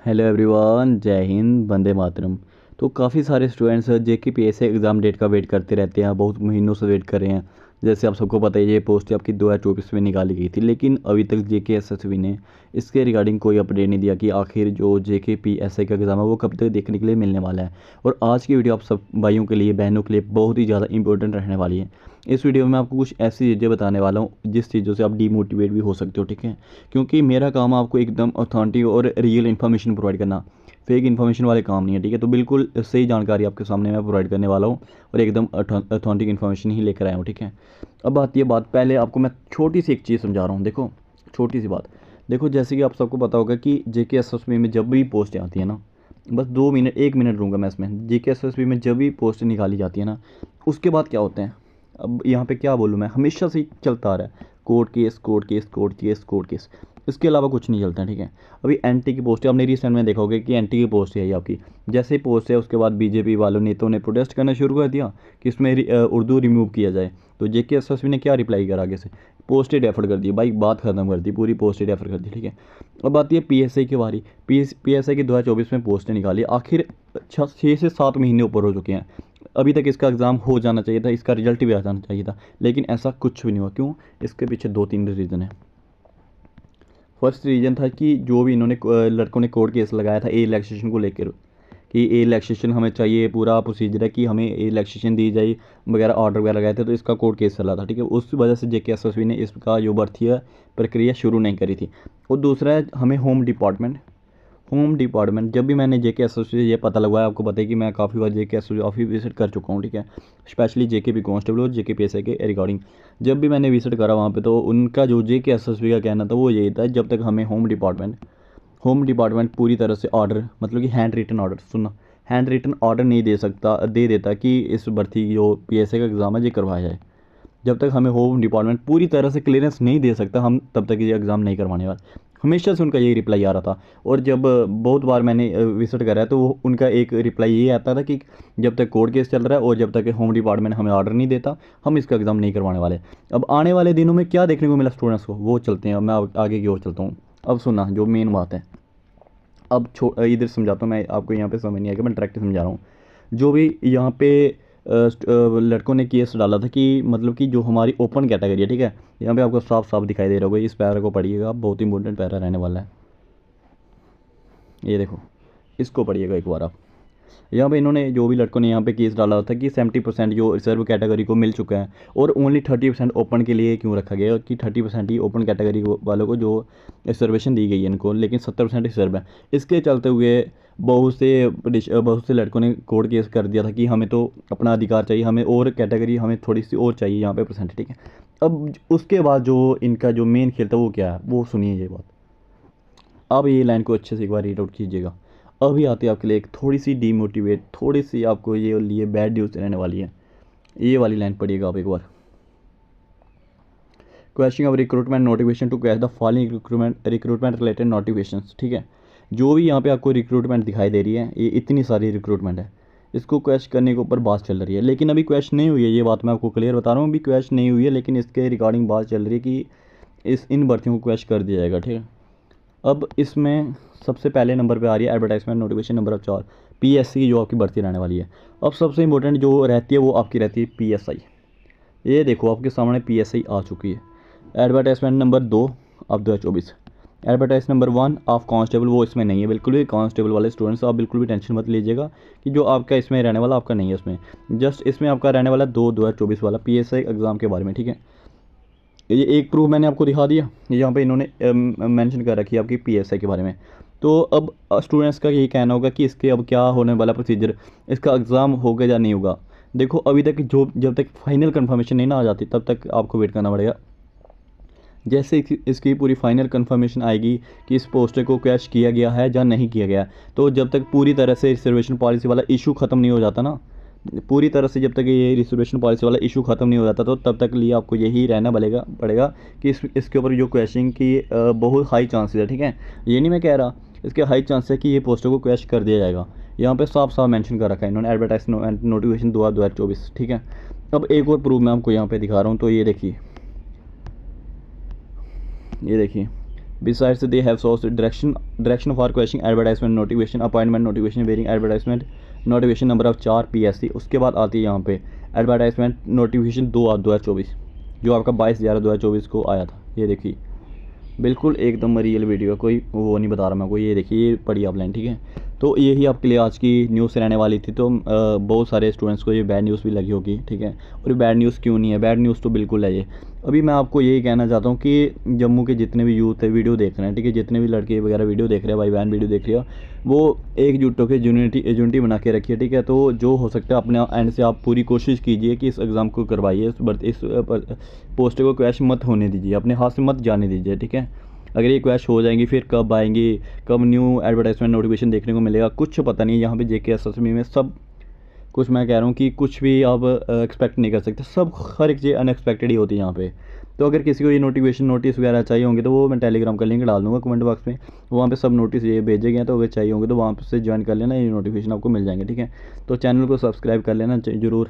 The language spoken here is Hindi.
हेलो एवरीवन, जय हिंद, वंदे मातरम। तो काफ़ी सारे स्टूडेंट्स जेके पीएससी एग्ज़ाम डेट का वेट करते रहते हैं, बहुत महीनों से वेट कर रहे हैं। जैसे आप सबको पता है, ये पोस्ट आपकी 2024 में निकाली गई थी, लेकिन अभी तक जेके एसएसबी ने इसके रिगार्डिंग कोई अपडेट नहीं दिया कि आखिर जो जेके पीएससी का एग्ज़ाम है वो कब तक देखने के लिए मिलने वाला है। और आज की वीडियो आप सब भाइयों के लिए, बहनों के लिए बहुत ही ज़्यादा इंपॉर्टेंट रहने वाली है। इस वीडियो में आपको कुछ ऐसी चीज़ें बताने वाला हूँ जिस चीज़ों से आप डीमोटिवेट भी हो सकते हो, ठीक है। क्योंकि मेरा काम आपको एकदम ऑथेंटिक और रियल इन्फॉर्मेशन प्रोवाइड करना, फेक इन्फॉर्मेशन वाले काम नहीं है, ठीक है। तो बिल्कुल सही जानकारी आपके सामने मैं प्रोवाइड करने वाला हूँ और एकदम ऑथेंटिक इन्फॉर्मेशन ही लेकर आया हूँ, ठीक है। अब आती है बात, पहले आपको मैं छोटी सी एक चीज़ समझा रहा हूँ। देखो, छोटी सी बात। देखो, जैसे कि आप सबको पता होगा कि जेके एसएसबी में जब भी पोस्ट आती है ना, बस 2 मिनट 1 मिनट दूंगा मैं इसमें। जेके एसएसबी में जब भी पोस्ट निकाली जाती है ना, उसके बाद क्या होते हैं, अब यहाँ पे क्या बोलूँ मैं, हमेशा से ही चलता आ रहा है court case, court case, court case, court case. इसके अलावा कुछ नहीं चलता है, ठीक है। अभी एनटी की पोस्ट है, आपने रिसेंट में देखा होगा कि एनटी की पोस्ट है ये आपकी। जैसे ही पोस्ट है, उसके बाद बीजेपी वालों नेताओं ने प्रोटेस्ट करना शुरू कर दिया कि इसमें उर्दू रिमूव किया जाए। तो जेके एसएसबी ने क्या रिप्लाई करा आगे से, पोस्टेड रेफर कर दी भाई, बात खत्म कर दी, पूरी पोस्टेड रेफर कर दी, ठीक है। अब आती है पीएसआई की बारी। पीएसआई की 2024 में पोस्टें निकाली, आखिर 6 से 7 महीने ऊपर हो चुके हैं। अभी तक इसका एग्ज़ाम हो जाना चाहिए था, इसका रिजल्ट भी आ जाना चाहिए था, लेकिन ऐसा कुछ भी नहीं हुआ। क्यों? इसके पीछे 2-3 रीज़न है। फर्स्ट रीज़न था कि जो भी इन्होंने लड़कों ने कोर्ट केस लगाया था ए रिलैक्सेशन को लेकर, कि ए रिलैक्सेशन हमें चाहिए, पूरा प्रोसीजर है कि हमें ए रिलैक्सेशन दी जाए वगैरह, ऑर्डर वगैरह लगाए थे, तो इसका कोर्ट केस चला था, ठीक है। उस वजह से जेके एसएसबी ने इसका जो भर्ती प्रक्रिया शुरू नहीं करी थी। और दूसरा है हमें होम डिपार्टमेंट। जब भी मैंने जेके एसएसबी से ये पता लगवाया, आपको पता है कि मैं काफ़ी बार जेके एसएसबी ऑफिस विजिट कर चुका हूँ, ठीक है। स्पेशली जेके पी कांस्टेबल और जेके पीएसआई के रिगार्डिंग जब भी मैंने विजिट करा वहाँ पे, तो उनका जो जेके एसएसबी का कहना था वो यही था, जब तक हमें होम डिपार्टमेंट पूरी तरह से ऑर्डर, मतलब कि हैंड रिटन ऑर्डर, सुनना, हैंड रिटन ऑर्डर नहीं दे देता कि इस भर्ती जो पीएसआई का एग्ज़ाम है ये करवाया जाए, जब तक हमें होम डिपार्टमेंट पूरी तरह से क्लियरेंस नहीं दे सकता, हम तब तक ये एग्ज़ाम नहीं करवाने वाले। हमेशा से उनका यही रिप्लाई आ रहा था। और जब बहुत बार मैंने विजिट करा है, तो वो उनका एक रिप्लाई ये आता था कि जब तक कोर्ट केस चल रहा है और जब तक होम डिपार्टमेंट हमें ऑर्डर नहीं देता, हम इसका एग्ज़ाम नहीं करवाने वाले। अब आने वाले दिनों में क्या देखने को मिला स्टूडेंट्स को, वो चलते हैं। अब मैं आगे की ओर चलता हूँ। अब सुनना, जो मेन बात है, अब इधर समझाता हूँ मैं आपको, यहाँ पे समझ नहीं आएगा, मैं डायरेक्ट समझा रहा हूँ। जो भी यहाँ पे लड़कों ने केस डाला था कि मतलब कि जो हमारी ओपन कैटेगरी है, ठीक है, यहाँ पे आपको साफ साफ दिखाई दे रहा होगा, इस पैरा को पढ़िएगा, बहुत इंपॉर्टेंट पैरा रहने वाला है। ये देखो, इसको पढ़िएगा एक बार आप। यहाँ पे इन्होंने, जो भी लड़कों ने यहाँ पे केस डाला था कि 70% जो रिजर्व कैटेगरी को मिल चुका है, और ओनली 30% ओपन के लिए क्यों रखा गया, कि 30% ही ओपन कैटेगरी वालों को जो रिजर्वेशन दी गई है इनको, लेकिन 70% रिजर्व है। इसके चलते हुए बहुत से लड़कों ने कोर्ट केस कर दिया था कि हमें तो अपना अधिकार चाहिए, हमें और कैटेगरी, हमें थोड़ी सी और चाहिए यहाँ पे परसेंट, ठीक है। अब उसके बाद जो इनका जो मेन खेल था वो क्या है, वो सुनिए ये बात। अब ये लाइन को अच्छे से एक बार रीड आउट कीजिएगा। अभी आती है आपके लिए एक थोड़ी सी डीमोटिवेट, थोड़ी सी आपको ये लिए बैड न्यूज़ रहने वाली है। ये वाली लाइन पढ़िएगा आप एक बार। Question of recruitment notification to catch the following recruitment related notification, ठीक है। जो भी यहाँ पे आपको रिक्रूटमेंट दिखाई दे रही है, ये इतनी सारी रिक्रूटमेंट है, इसको क्वेश्चन करने के ऊपर बात चल रही है, लेकिन अभी क्वेश्चन नहीं हुई है। ये बात मैं आपको क्लियर बता रहा हूँ, अभी क्वेश्चन नहीं हुई है, लेकिन इसके रिगार्डिंग बात चल रही है कि इन भर्तियों को क्वेश्चन कर दिया जाएगा, ठीक है। अब इसमें सबसे पहले नंबर पे आ रही है एडवर्टाइजमेंट नोटिफिकेशन नंबर 4, पीएससी की जो आपकी भर्ती रहने वाली है। अब सबसे इंपॉर्टेंट जो रहती है वो आपकी रहती है पीएसआई। ये देखो आपके सामने पीएसआई आ चुकी है। एडवर्टाइजमेंट नंबर 2 आप 2024, एडवर्टाइज नंबर 1 ऑफ कांस्टेबल, वो इसमें नहीं है बिल्कुल भी। कांस्टेबल वाले स्टूडेंट्स आप बिल्कुल भी टेंशन मत लीजिएगा कि जो आपका इसमें रहने वाला आपका नहीं है, इसमें जस्ट इसमें आपका रहने वाला 2024 वाला पीएसआई एग्ज़ाम के बारे में, ठीक है। ये एक प्रूफ मैंने आपको दिखा दिया, यहाँ पे इन्होंने मेंशन कर रखी है आपकी पीएसआई के बारे में। तो अब स्टूडेंट्स का यही कहना होगा कि इसके अब क्या होने वाला प्रोसीजर, इसका एग्ज़ाम होगा या नहीं होगा। देखो, अभी तक जब तक फाइनल कंफर्मेशन नहीं ना आ जाती, तब तक आपको वेट करना पड़ेगा। जैसे इसकी पूरी फाइनल कंफर्मेशन आएगी कि इस पोस्टर को कैश किया गया है या नहीं किया गया, तो जब तक पूरी तरह से रिजर्वेशन पॉलिसी वाला इशू ख़त्म नहीं हो जाता ना, पूरी तरह से जब तक ये रिजर्वेशन पॉलिसी वाला इशू ख़त्म नहीं हो जाता, तो तब तक लिए आपको यही रहना पड़ेगा कि इसके ऊपर जो क्वेश्चन की बहुत हाई चांसेस है, ठीक है। ये नहीं मैं कह रहा, इसके हाई चांस है कि ये पोस्टर को क्रैश कर दिया जाएगा। यहाँ पे साफ साफ मेंशन कर रखा है इन्होंने, एडवर्टाइज नोटिफिकेशन 2024, ठीक है। अब एक और प्रूफ मैं आपको यहाँ पे दिखा रहा हूँ, तो ये देखिए Besides, they have source direction of our question, advertisement notification, appointment notification, वेरिंग advertisement notification number of 4 PSC। उसके बाद आती है यहाँ पे एडवर्टाइजमेंट नोटिफिकेशन 2/2024 जो आपका 22/11/2024 को आया था। ये देखिए बिल्कुल एकदम रियल वीडियो, कोई वो नहीं बता रहा मैं कोई। ये देखिए ये पढ़िए आप लाइन, ठीक है। तो यही आपके लिए आज की न्यूज़ रहने वाली थी। तो बहुत सारे स्टूडेंट्स को ये बैड न्यूज़ भी लगी होगी, ठीक है। और ये बैड न्यूज़ क्यों नहीं है, बैड न्यूज़ तो बिल्कुल है ये। अभी मैं आपको यही कहना चाहता हूँ कि जम्मू के जितने भी यूथ है वीडियो देख रहे हैं, ठीक है, जितने भी लड़के वगैरह वीडियो देख रहे हैं, भाई बहन वीडियो देख रहे हो, वो एकजुट होकर यूनिटी बना के रखिए, ठीक है। तो जो हो सकता है अपने एंड से आप पूरी कोशिश कीजिए कि इस एग्ज़ाम को करवाइए, इस पोस्ट को क्रैश मत होने दीजिए, अपने हाथ से मत जाने दीजिए, ठीक है। अगर ये क्रैश हो जाएंगी फिर कब आएंगी, कब न्यू एडवर्टाइजमेंट नोटिफिकेशन देखने को मिलेगा, कुछ पता नहीं है। यहाँ पे JK SSB में सब कुछ, मैं कह रहा हूँ कि कुछ भी आप एक्सपेक्ट नहीं कर सकते, सब हर एक चीज़ अनएक्सपेक्टेड ही होती है यहाँ पे। तो अगर किसी को ये नोटिफिकेशन नोटिस वगैरह चाहिए होंगे तो वो मैं टेलीग्राम का लिंक डाल दूँगा कमेंट बॉक्स में, वहाँ पे सब नोटिस ये भेजे गए हैं। तो अगर चाहिए होंगे तो वहाँ से ज्वाइन कर लेना, ये नोटिफिकेशन आपको मिल जाएंगे, ठीक है। तो चैनल को सब्सक्राइब कर लेना ज़रूर।